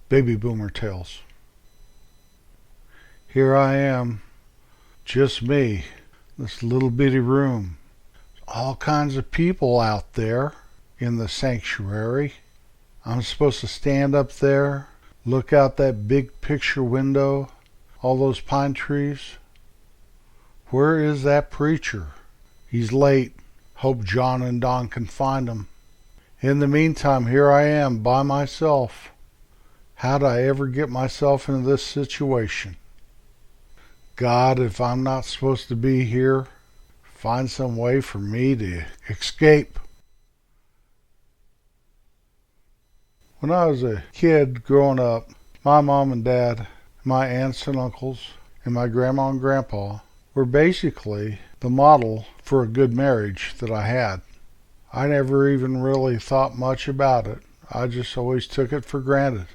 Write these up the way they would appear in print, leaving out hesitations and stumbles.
Baby Boomer Tales. Here I am, just me, this little bitty room. All kinds of people out there in the sanctuary. I'm supposed to stand up there, look out that big picture window, all those pine trees. Where is that preacher? He's late. Hope John and Don can find him. In the meantime, here I am by myself. How'd I ever get myself into this situation? God, if I'm not supposed to be here, find some way for me to escape. When I was a kid growing up, my mom and dad, my aunts and uncles, and my grandma and grandpa were basically the model for a good marriage that I had. I never even really thought much about it. I just always took it for granted.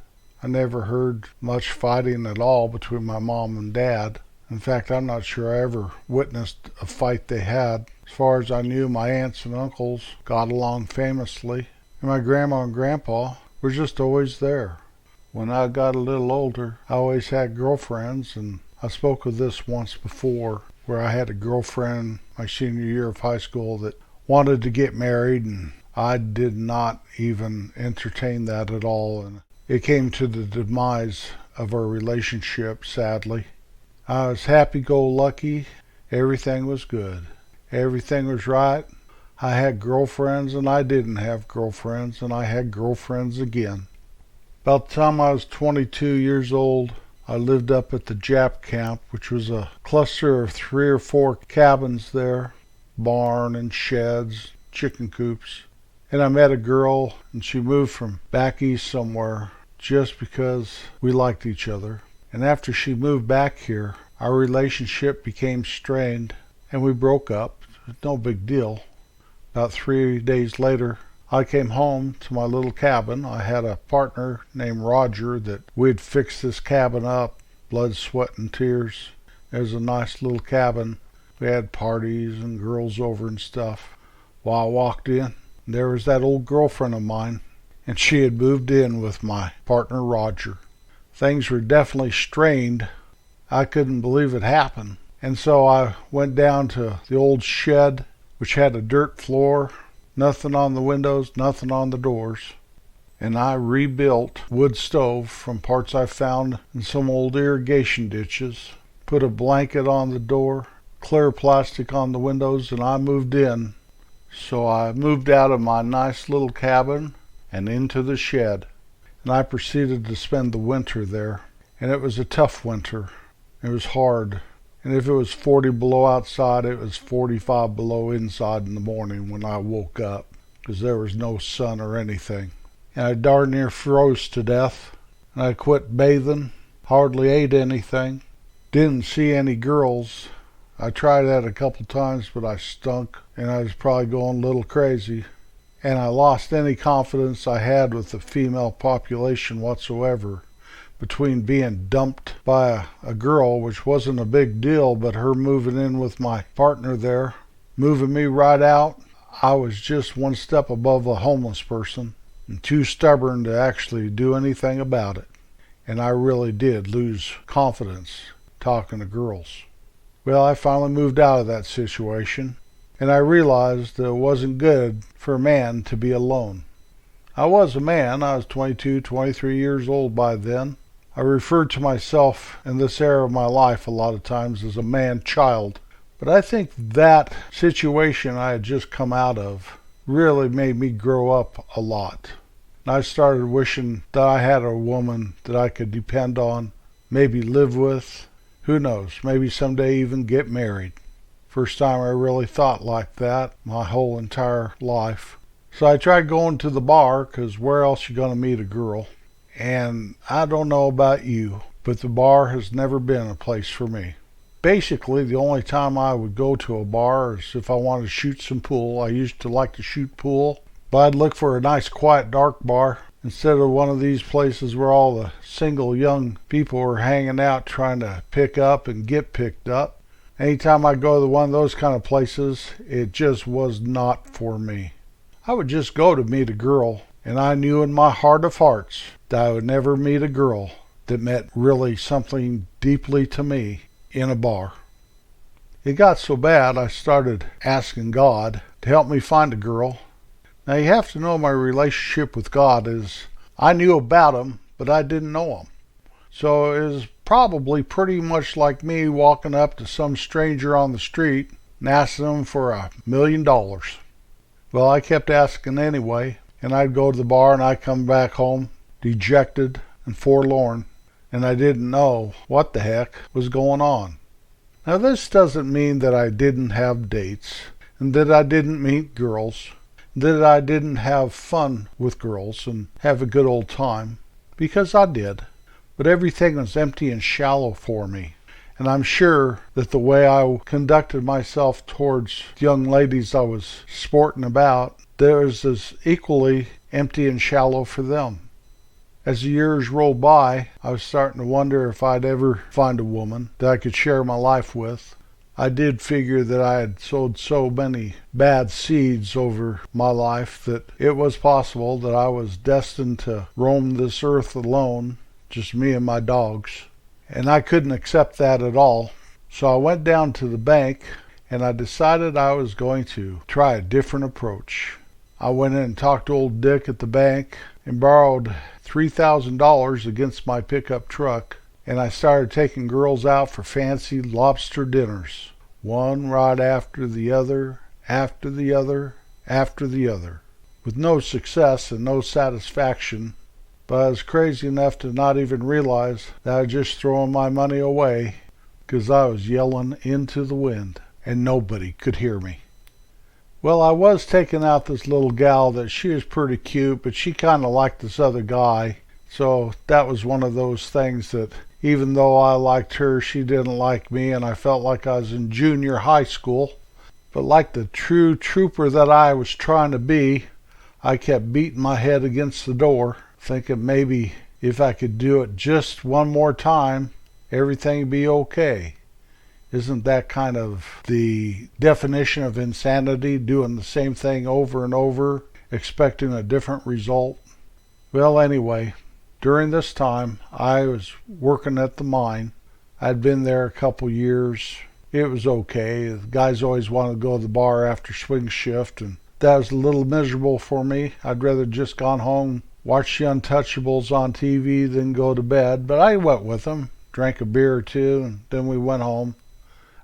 I never heard much fighting at all between my mom and dad. In fact, I'm not sure I ever witnessed a fight they had. As far as I knew, my aunts and uncles got along famously, and my grandma and grandpa were just always there. When I got a little older, I always had girlfriends, and I spoke of this once before, where I had a girlfriend my senior year of high school that wanted to get married, and I did not even entertain that at all, and it came to the demise of our relationship, sadly. I was happy-go-lucky. Everything was good. Everything was right. I had girlfriends and I didn't have girlfriends, and I had girlfriends again. About the time I was 22 years old, I lived up at the Jap camp, which was a cluster of 3 or 4 cabins there, barn and sheds, chicken coops. And I met a girl, and she moved from back east somewhere just because we liked each other. And after she moved back here, our relationship became strained, and we broke up. No big deal. About 3 days later, I came home to my little cabin. I had a partner named Roger that we'd fixed this cabin up, blood, sweat, and tears. It was a nice little cabin. We had parties and girls over and stuff. Well, I walked in, and there was that old girlfriend of mine, and she had moved in with my partner Roger. Things were definitely strained. I couldn't believe it happened. And so I went down to the old shed, which had a dirt floor, nothing on the windows, nothing on the doors. And I rebuilt wood stove from parts I found in some old irrigation ditches, put a blanket on the door, clear plastic on the windows, and I moved in. So I moved out of my nice little cabin and into the shed. And I proceeded to spend the winter there. And it was a tough winter. It was hard. And if it was 40 below outside, it was 45 below inside in the morning when I woke up, because there was no sun or anything. And I darn near froze to death. And I quit bathing, hardly ate anything, didn't see any girls. I tried that a couple times, but I stunk, and I was probably going a little crazy. And I lost any confidence I had with the female population whatsoever. Between being dumped by a girl, which wasn't a big deal, but her moving in with my partner there, moving me right out, I was just one step above a homeless person and too stubborn to actually do anything about it. And I really did lose confidence talking to girls. Well, I finally moved out of that situation, and I realized that it wasn't good for a man to be alone. I was a man. I was 22, 23 years old by then. I referred to myself in this era of my life a lot of times as a man-child. But I think that situation I had just come out of really made me grow up a lot. And I started wishing that I had a woman that I could depend on, maybe live with. Who knows, maybe someday even get married. First time I really thought like that my whole entire life. So I tried going to the bar, because where else you going to meet a girl? And I don't know about you, but the bar has never been a place for me. Basically, the only time I would go to a bar is if I wanted to shoot some pool. I used to like to shoot pool, but I'd look for a nice, quiet, dark bar instead of one of these places where all the single young people were hanging out trying to pick up and get picked up. Anytime I go to one of those kind of places, it just was not for me. I would just go to meet a girl, And I knew in my heart of hearts that I would never meet a girl that meant really something deeply to me in a bar. It got so bad I started asking God to help me find a girl. Now you have to know my relationship with God is I knew about him, but I didn't know him. So it was probably pretty much like me walking up to some stranger on the street and asking them for $1 million. Well, I kept asking anyway, and I'd go to the bar and I'd come back home dejected and forlorn, and I didn't know what the heck was going on. Now this doesn't mean that I didn't have dates, and that I didn't meet girls, that I didn't have fun with girls and have a good old time, because I did. But everything was empty and shallow for me. And I'm sure that the way I conducted myself towards young ladies I was sporting about, theirs is equally empty and shallow for them. As the years rolled by, I was starting to wonder if I'd ever find a woman that I could share my life with. I did figure that I had sowed so many bad seeds over my life that it was possible that I was destined to roam this earth alone, just me and my dogs. And I couldn't accept that at all. So I went down to the bank and I decided I was going to try a different approach. I went in and talked to old Dick at the bank and borrowed $3,000 against my pickup truck, and I started taking girls out for fancy lobster dinners, one right after the other, after the other, after the other, with no success and no satisfaction. But I was crazy enough to not even realize that I was just throwing my money away because I was yelling into the wind and nobody could hear me. Well, I was taking out this little gal that she was pretty cute, but she kind of liked this other guy. So that was one of those things that even though I liked her, she didn't like me, and I felt like I was in junior high school. But like the true trooper that I was trying to be, I kept beating my head against the door, thinking maybe if I could do it just one more time, everything would be okay. Isn't that kind of the definition of insanity, doing the same thing over and over, expecting a different result? Well, anyway, during this time, I was working at the mine. I'd been there a couple years. It was okay. The guys always wanted to go to the bar after swing shift, and that was a little miserable for me. I'd rather just gone home, watch the Untouchables on TV than go to bed, but I went with them, drank a beer or two, and then we went home.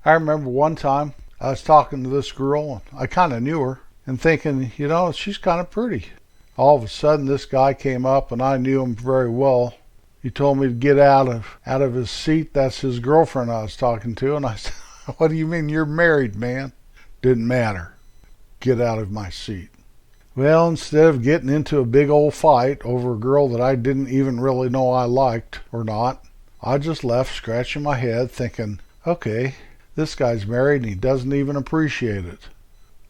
I remember one time I was talking to this girl, and I kind of knew her, and thinking, she's kind of pretty. All of a sudden, this guy came up, and I knew him very well. He told me to get out of his seat. That's his girlfriend I was talking to, and I said, "What do you mean you're married, man?" Didn't matter. Get out of my seat. Well, instead of getting into a big old fight over a girl that I didn't even really know I liked or not, I just left scratching my head thinking, okay, this guy's married and he doesn't even appreciate it.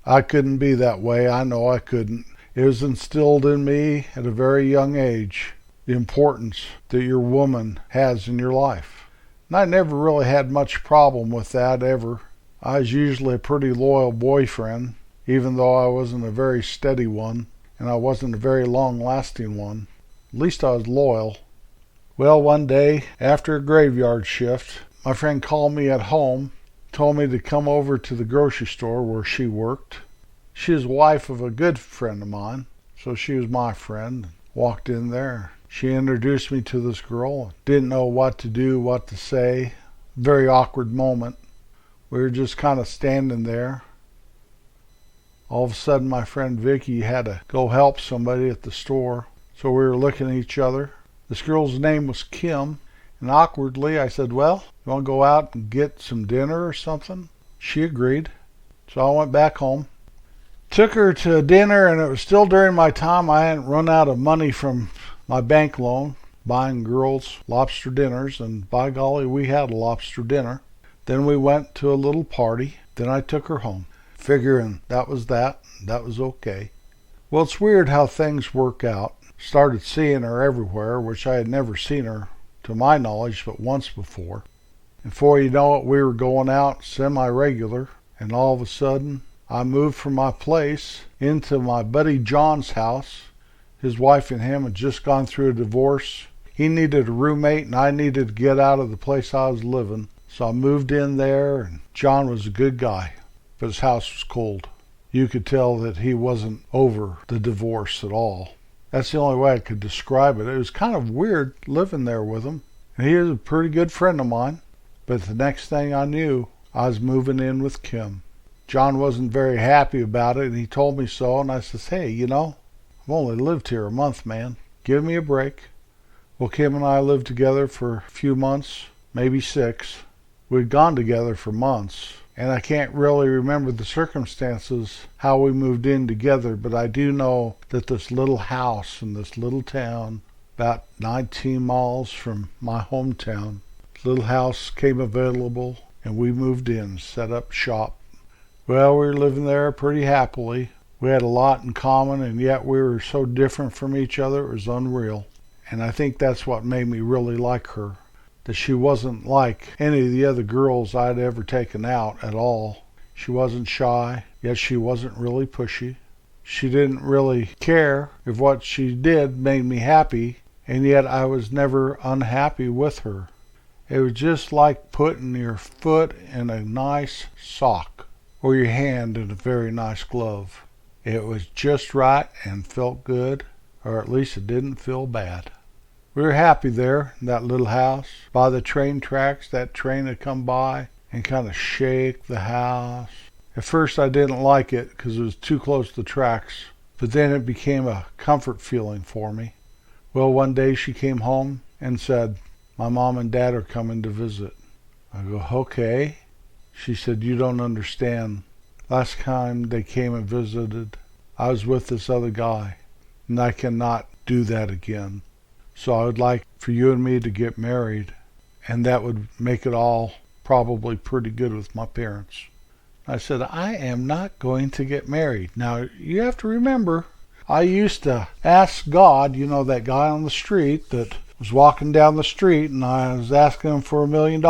I couldn't be that way. I know I couldn't. It was instilled in me at a very young age, the importance that your woman has in your life. And I never really had much problem with that ever. I was usually a pretty loyal boyfriend, even though I wasn't a very steady one, and I wasn't a very long-lasting one. At least I was loyal. Well, one day, after a graveyard shift, my friend called me at home, told me to come over to the grocery store where she worked. She was the wife of a good friend of mine, so she was my friend. Walked in there. She introduced me to this girl. Didn't know what to do, what to say. Very awkward moment. We were just kind of standing there. All of a sudden, my friend Vicky had to go help somebody at the store, so we were looking at each other. This girl's name was Kim, and awkwardly I said, "Well, you want to go out and get some dinner or something?" She agreed, so I went back home. Took her to dinner, and it was still during my time. I hadn't run out of money from my bank loan, buying girls lobster dinners, and by golly, we had a lobster dinner. Then we went to a little party. Then I took her home, figuring that was okay. Well, it's weird how things work out. Started seeing her everywhere, which I had never seen her, to my knowledge, but once before. And before you know it, we were going out semi-regular, and all of a sudden, I moved from my place into my buddy John's house. His wife and him had just gone through a divorce. He needed a roommate and I needed to get out of the place I was living. So I moved in there, and John was a good guy, but his house was cold. You could tell that he wasn't over the divorce at all. That's the only way I could describe it. It was kind of weird living there with him. And he was a pretty good friend of mine. But the next thing I knew, I was moving in with Kim. John wasn't very happy about it, and he told me so. And I says, hey, I've only lived here a month, man. Give me a break. Well, Kim and I lived together for a few months, maybe 6. We'd gone together for months. And I can't really remember the circumstances, how we moved in together, but I do know that this little house in this little town, about 19 miles from my hometown, little house came available, and we moved in, set up shop. Well, we were living there pretty happily. We had a lot in common, and yet we were so different from each other, it was unreal. And I think that's what made me really like her. That she wasn't like any of the other girls I'd ever taken out at all. She wasn't shy, yet she wasn't really pushy. She didn't really care if what she did made me happy, and yet I was never unhappy with her. It was just like putting your foot in a nice sock or your hand in a very nice glove. It was just right and felt good, or at least it didn't feel bad. We were happy there in that little house. By the train tracks, that train would come by and kind of shake the house. At first I didn't like it because it was too close to the tracks, but then it became a comfort feeling for me. Well, one day she came home and said, my mom and dad are coming to visit. I go, okay. She said, you don't understand. Last time they came and visited, I was with this other guy, and I cannot do that again. So I would like for you and me to get married, and that would make it all probably pretty good with my parents. I said, I am not going to get married. Now, you have to remember, I used to ask God, that guy on the street that was walking down the street, and I was asking him for $1 million.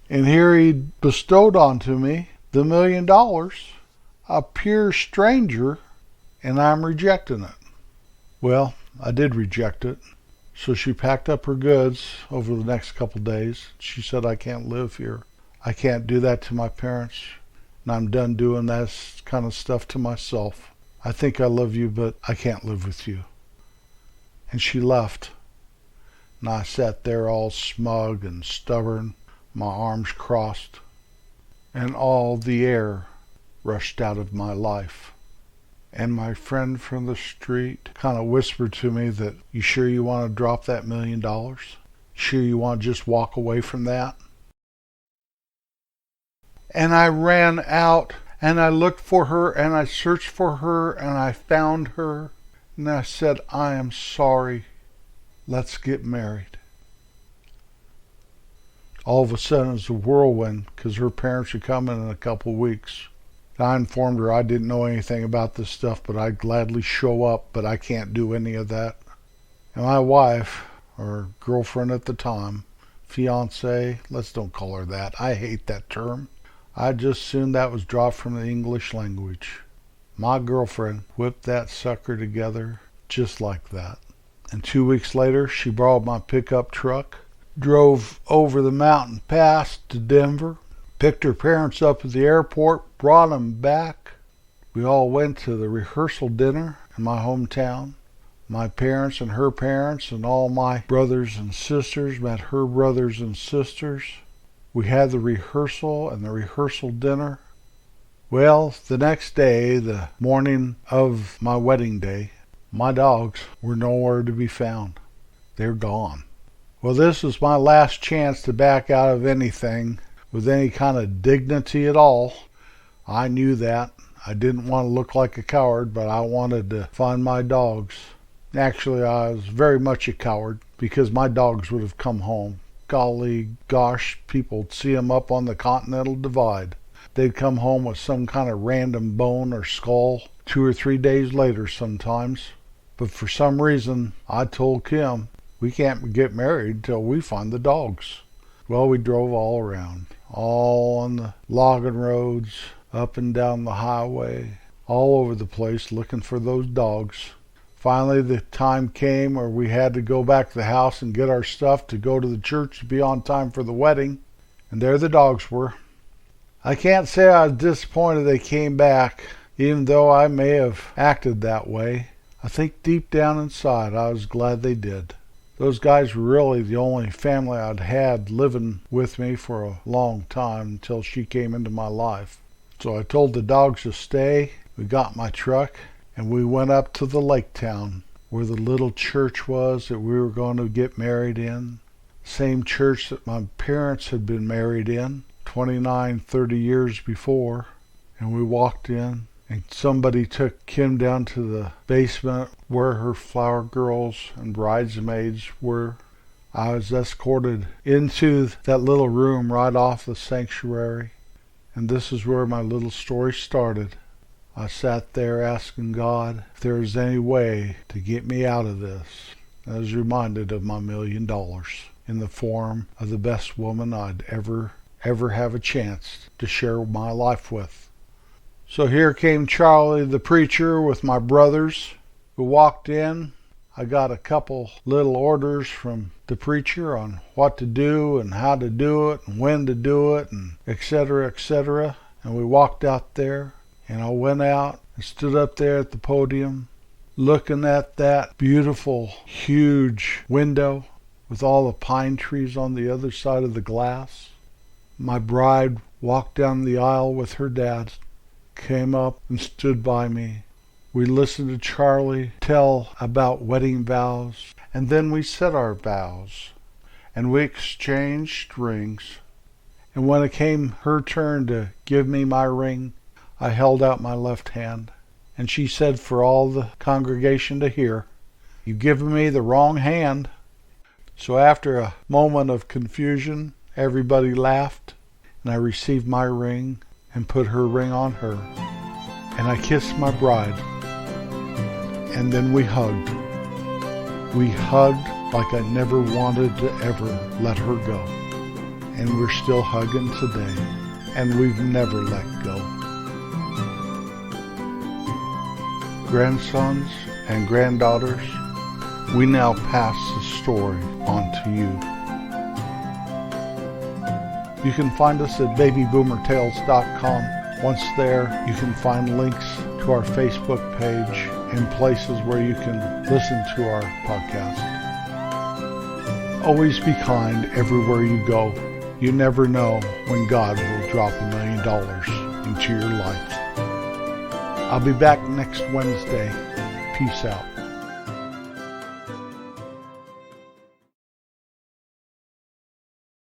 And here he bestowed onto me the $1 million, a pure stranger, and I'm rejecting it. Well, I did reject it. So she packed up her goods over the next couple days. She said, I can't live here. I can't do that to my parents. And I'm done doing that kind of stuff to myself. I think I love you, but I can't live with you. And she left. And I sat there all smug and stubborn, my arms crossed. And all the air rushed out of my life. And my friend from the street kind of whispered to me that, you sure you want to drop that $1 million? Sure you want to just walk away from that? And I ran out and I looked for her and I searched for her and I found her. And I said, I am sorry. Let's get married. All of a sudden it was a whirlwind because her parents are coming in a couple of weeks. I informed her I didn't know anything about this stuff, but I'd gladly show up, but I can't do any of that. And my wife, or girlfriend at the time, fiance, let's don't call her that. I hate that term. I just assumed that was dropped from the English language. My girlfriend whipped that sucker together just like that. And 2 weeks later, she borrowed my pickup truck, drove over the mountain pass to Denver, picked her parents up at the airport, brought them back. We all went to the rehearsal dinner in my hometown. My parents and her parents and all my brothers and sisters met her brothers and sisters. We had the rehearsal and the rehearsal dinner. Well, the next day, the morning of my wedding day, my dogs were nowhere to be found. They're gone. Well, this was my last chance to back out of anything with any kind of dignity at all. I knew that. I didn't want to look like a coward, but I wanted to find my dogs. Actually, I was very much a coward because my dogs would have come home. Golly gosh, people'd see them up on the Continental Divide. They'd come home with some kind of random bone or skull 2 or 3 days later sometimes. But for some reason, I told Kim, we can't get married till we find the dogs. Well, we drove all around, all on the logging roads, up and down the highway, all over the place looking for those dogs. Finally, the time came where we had to go back to the house and get our stuff to go to the church to be on time for the wedding. And there the dogs were. I can't say I was disappointed they came back, even though I may have acted that way. I think deep down inside I was glad they did. Those guys were really the only family I'd had living with me for a long time until she came into my life. So I told the dogs to stay. We got my truck and we went up to the lake town where the little church was that we were going to get married in. Same church that my parents had been married in 29, 30 years before. And we walked in and somebody took Kim down to the basement where her flower girls and bridesmaids were. I was escorted into that little room right off the sanctuary. And this is where my little story started. I sat there asking God if there was any way to get me out of this. I was reminded of my $1 million in the form of the best woman I'd ever have a chance to share my life with. So here came Charlie the preacher with my brothers who walked in. I got a couple little orders from the preacher on what to do and how to do it and when to do it and etc., etc. And we walked out there. And I went out and stood up there at the podium looking at that beautiful, huge window with all the pine trees on the other side of the glass. My bride walked down the aisle with her dad, came up and stood by me. We listened to Charlie tell about wedding vows, and then we said our vows, and we exchanged rings. And when it came her turn to give me my ring, I held out my left hand, and she said for all the congregation to hear, "You've given me the wrong hand." So after a moment of confusion, everybody laughed, and I received my ring and put her ring on her. And I kissed my bride, and then we hugged. We hugged like I never wanted to ever let her go. And we're still hugging today, and we've never let go. Grandsons and granddaughters, we now pass the story on to you. You can find us at babyboomertales.com. Once there, you can find links to our Facebook page and places where you can listen to our podcast. Always be kind everywhere you go. You never know when God will drop $1 million into your life. I'll be back next Wednesday. Peace out.